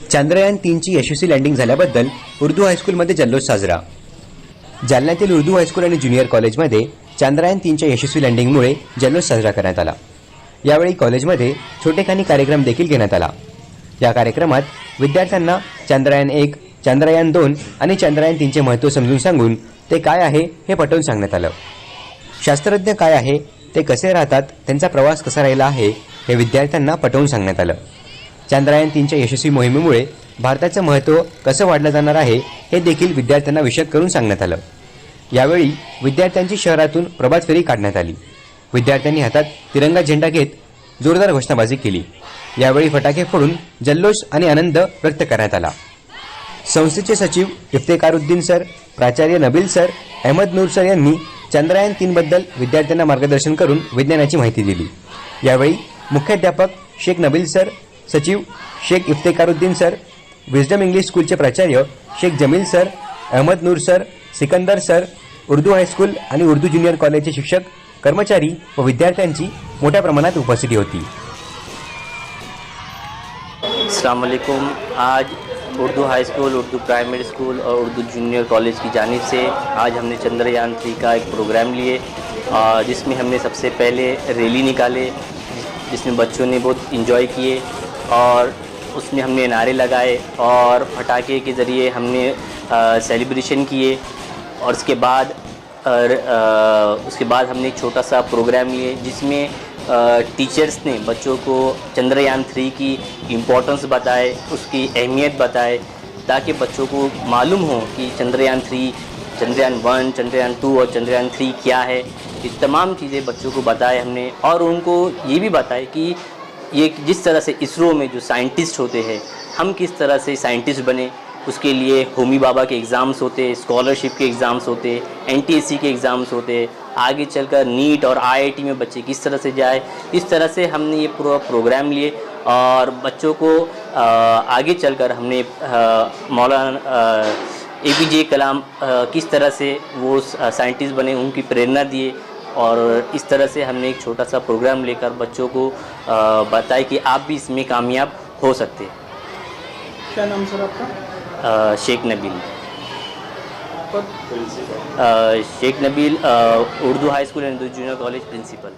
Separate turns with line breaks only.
चंद्रयान-3ची यशस्वी landing झाल्याबद्दल उर्दू हायस्कूलमध्ये जल्लोष साजरा. जालन्यातील उर्दू हायस्कूल आणि ज्युनियर कॉलेजमध्ये चंद्रयान-3च्या यशस्वी लँडिंगमुळे जल्लोष साजरा करण्यात आला. यावेळी कॉलेजमध्ये छोटेखानी कार्यक्रम देखील घेण्यात आला. या कार्यक्रमात विद्यार्थ्यांना चंद्रयान-1, चंद्रयान-2 आणि चंद्रयान-3चे महत्त्व समजून सांगून ते काय आहे हे पटवून सांगण्यात आलं. शास्त्रज्ञ काय आहे, ते कसे राहतात, त्यांचा प्रवास कसा राहिला आहे हे विद्यार्थ्यांना पटवून सांगण्यात आलं. चंद्रयान-3च्या यशस्वी मोहिमेमुळे भारताचं महत्त्व कसं वाढलं जाणार आहे हे देखील विद्यार्थ्यांना विशद करून सांगण्यात आलं. यावेळी विद्यार्थ्यांची शहरातून प्रभात फेरी काढण्यात आली. विद्यार्थ्यांनी हातात तिरंगा झेंडा घेत जोरदार घोषणाबाजी केली. यावेळी फटाके फोडून जल्लोष आणि आनंद व्यक्त करण्यात आला. संस्थेचे सचिव इफ्तेखारुद्दीन सर, प्राचार्य नबील सर, अहमद नूर सर यांनी चंद्रयान-3 बद्दल विद्यार्थ्यांना मार्गदर्शन करून विज्ञानाची माहिती दिली. यावेळी मुख्याध्यापक शेख नबील सर, सचिव Sheikh Iftekharuddin sir, Wisdom English स्कूलचे प्राचार्य Sheikh Jameel sir, Ahmed Noor sir, Sikandar sir, Urdu high school आणि उर्दू ज्युनियर कॉलेजचे शिक्षक, कर्मचारी व विद्यार्थ्यांची मोठ्या प्रमाणात उपस्थिती होती.
अस्सलाम वालेकुम. आज Urdu high school, Urdu primary school और उर्दू जूनियर कॉलेज की जानिब से आज हमने चंद्रयान-3 का एक प्रोग्राम लिए, जिसमें हमने सबसे पहले रैली निकाले, जिसमें बच्चों ने बहुत इंजॉय किए और उसमें हमने नारे लगाए और पटाखे के ज़रिए हमने सेलिब्रेशन किए. और उसके बाद हमने एक छोटा सा प्रोग्राम लिए, जिसमें टीचर्स ने बच्चों को चंद्रयान-3 की इम्पोर्टेंस बताए, उसकी अहमियत बताए, ताकि बच्चों को मालूम हो कि चंद्रयान-3, चंद्रयान-1, चंद्रयान-2 और चंद्रयान-3 क्या है. ये तमाम चीज़ें बच्चों को बताए हमने और उनको ये भी बताए कि ये जिस तरह से इसरो में जो साइंटिस्ट होते हैं, हम किस तरह से साइंटिस्ट बने. उसके लिए होमी बाबा के एग्ज़ाम्स होते, स्कॉलरशिप के एग्ज़ाम्स होते, NTSC के एग्ज़ाम्स होते, आगे चलकर नीट और IIT में बच्चे किस तरह से जाए. इस तरह से हमने ये पूरा प्रोग्राम लिए और बच्चों को आगे चलकर हमने मौलाना APJ कलाम किस तरह से वो साइंटिस्ट बने, उनकी प्रेरणा दिए. और इस तरह से हमने एक छोटा सा प्रोग्राम लेकर बच्चों को बताया कि आप भी इसमें कामयाब हो सकते हैं.
क्या नाम सर आपका?
Sheikh Nabeel. Sheikh Nabeel, Urdu high school and Urdu junior college principal.